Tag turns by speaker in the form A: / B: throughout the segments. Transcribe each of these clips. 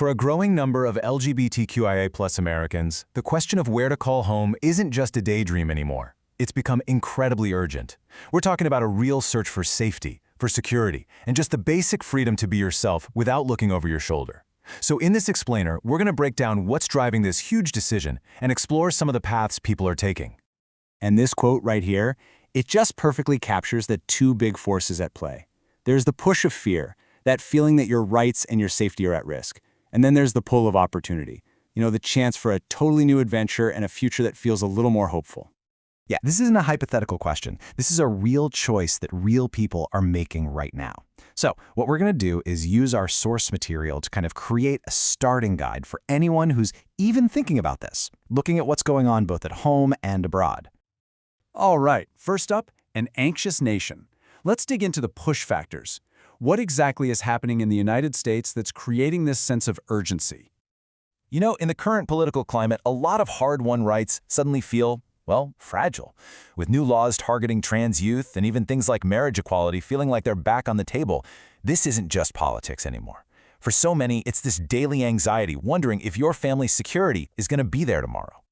A: For a growing number of LGBTQIA+ Americans, the question of where to call home isn't just a daydream anymore. It's become incredibly urgent. We're talking about a real search for safety, for security, and just the basic freedom to be yourself without looking over your shoulder. So in this explainer, we're going to break down what's driving this huge decision and explore some of the paths people are taking.
B: And this quote right here, it just perfectly captures the two big forces at play. There's the push of fear, that feeling that your rights and your safety are at risk. And then there's the pull of opportunity, the chance for a totally new adventure and a future that feels a little more hopeful.
C: Yeah, this isn't a hypothetical question. This is a real choice that real people are making right now. So what we're going to do is use our source material to kind of create a starting guide for anyone who's even thinking about this, looking at what's going on both at home and abroad.
D: All right, first up, an anxious nation. Let's dig into the push factors. What exactly is happening in the United States that's creating this sense of urgency?
A: In the current political climate, a lot of hard-won rights suddenly feel, fragile. With new laws targeting trans youth and even things like marriage equality feeling like they're back on the table, this isn't just politics anymore. For so many, it's this daily anxiety, wondering if your family's security is going to be there tomorrow.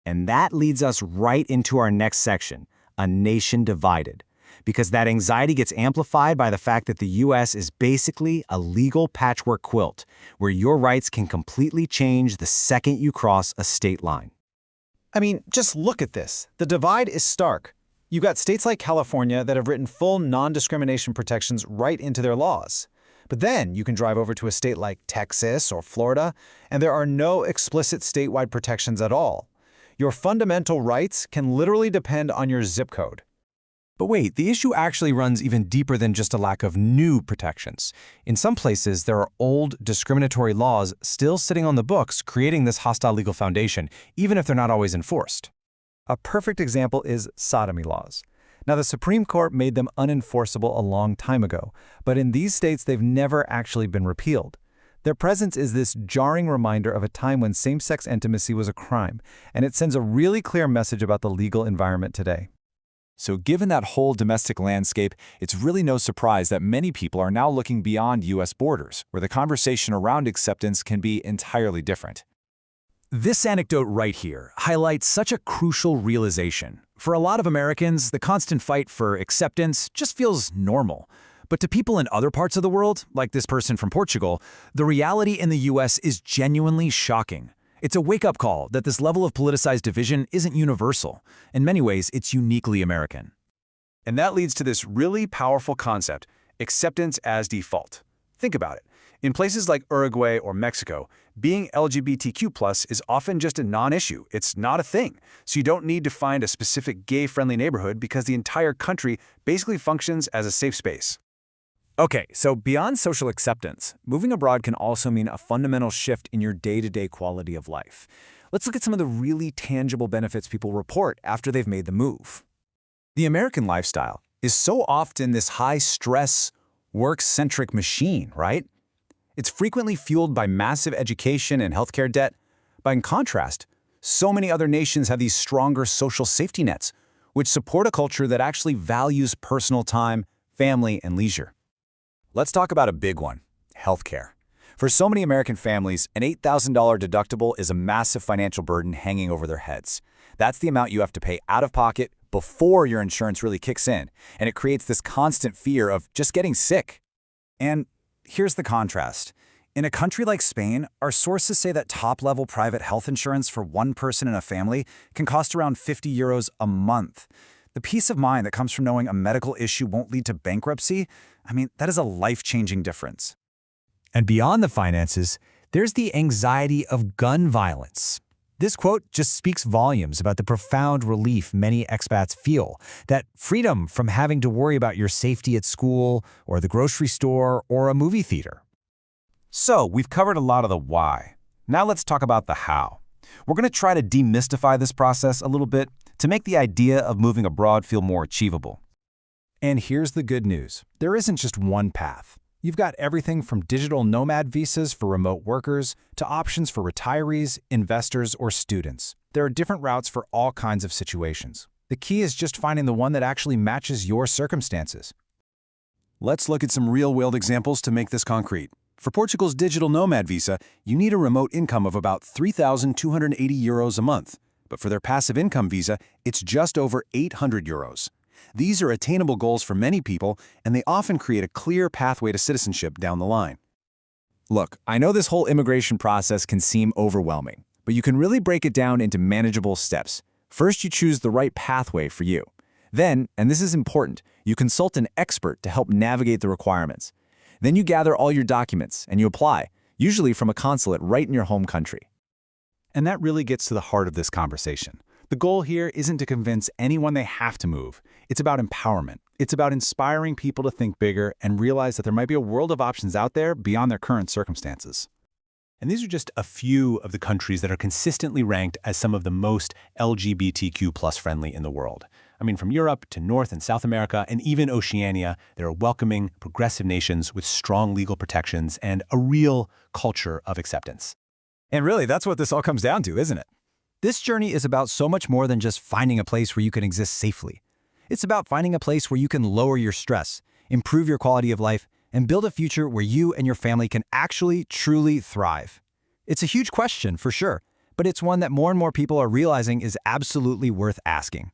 B: And that leads us right into our next section, a nation divided. Because that anxiety gets amplified by the fact that the U.S. is basically a legal patchwork quilt, where your rights can completely change the second you cross a state line.
E: I mean, just look at this. The divide is stark. You've got states like California that have written full non-discrimination protections right into their laws. But then you can drive over to a state like Texas or Florida, and there are no explicit statewide protections at all. Your fundamental rights can literally depend on your zip code.
C: But wait, the issue actually runs even deeper than just a lack of new protections. In some places, there are old discriminatory laws still sitting on the books, creating this hostile legal foundation, even if they're not always enforced.
E: A perfect example is sodomy laws. Now, the Supreme Court made them unenforceable a long time ago, but in these states, they've never actually been repealed. Their presence is this jarring reminder of a time when same-sex intimacy was a crime, and it sends a really clear message about the legal environment today.
D: So given that whole domestic landscape, it's really no surprise that many people are now looking beyond U.S. borders, where the conversation around acceptance can be entirely different.
A: This anecdote right here highlights such a crucial realization. For a lot of Americans, the constant fight for acceptance just feels normal. But to people in other parts of the world, like this person from Portugal, the reality in the U.S. is genuinely shocking. It's a wake-up call that this level of politicized division isn't universal. In many ways, it's uniquely American.
D: And that leads to this really powerful concept, acceptance as default. Think about it. In places like Uruguay or Mexico, being LGBTQ+ is often just a non-issue. It's not a thing. So you don't need to find a specific gay-friendly neighborhood because the entire country basically functions as a safe space. Okay, so beyond social acceptance, moving abroad can also mean a fundamental shift in your day-to-day quality of life. Let's look at some of the really tangible benefits people report after they've made the move. The American lifestyle is so often this high-stress, work-centric machine, right? It's frequently fueled by massive education and healthcare debt. But in contrast, so many other nations have these stronger social safety nets, which support a culture that actually values personal time, family, and leisure. Let's talk about a big one, healthcare. For so many American families, an $8,000 deductible is a massive financial burden hanging over their heads. That's the amount you have to pay out of pocket before your insurance really kicks in, and it creates this constant fear of just getting sick. And here's the contrast. In a country like Spain, our sources say that top-level private health insurance for one person in a family can cost around €50 a month. The peace of mind that comes from knowing a medical issue won't lead to bankruptcy, that is a life-changing difference.
A: And beyond the finances, there's the anxiety of gun violence. This quote just speaks volumes about the profound relief many expats feel, that freedom from having to worry about your safety at school or the grocery store or a movie theater. So we've covered a lot of the why. Now let's talk about the how. We're going to try to demystify this process a little bit to make the idea of moving abroad feel more achievable. And here's the good news. There isn't just one path. You've got everything from digital nomad visas for remote workers to options for retirees, investors, or students. There are different routes for all kinds of situations. The key is just finding the one that actually matches your circumstances.
D: Let's look at some real-world examples to make this concrete. For Portugal's digital nomad visa, you need a remote income of about 3,280 euros a month. But for their passive income visa, it's just over 800 euros. These are attainable goals for many people, and they often create a clear pathway to citizenship down the line.
B: Look, I know this whole immigration process can seem overwhelming, but you can really break it down into manageable steps. First, you choose the right pathway for you. Then, and this is important, you consult an expert to help navigate the requirements. Then you gather all your documents and you apply, usually from a consulate right in your home country.
D: And that really gets to the heart of this conversation. The goal here isn't to convince anyone they have to move. It's about empowerment. It's about inspiring people to think bigger and realize that there might be a world of options out there beyond their current circumstances. And these are just a few of the countries that are consistently ranked as some of the most LGBTQ+ friendly in the world. I mean, from Europe to North and South America and even Oceania, there are welcoming, progressive nations with strong legal protections and a real culture of acceptance.
A: And really, that's what this all comes down to, isn't it? This journey is about so much more than just finding a place where you can exist safely. It's about finding a place where you can lower your stress, improve your quality of life, and build a future where you and your family can actually, truly thrive. It's a huge question, for sure, but it's one that more and more people are realizing is absolutely worth asking.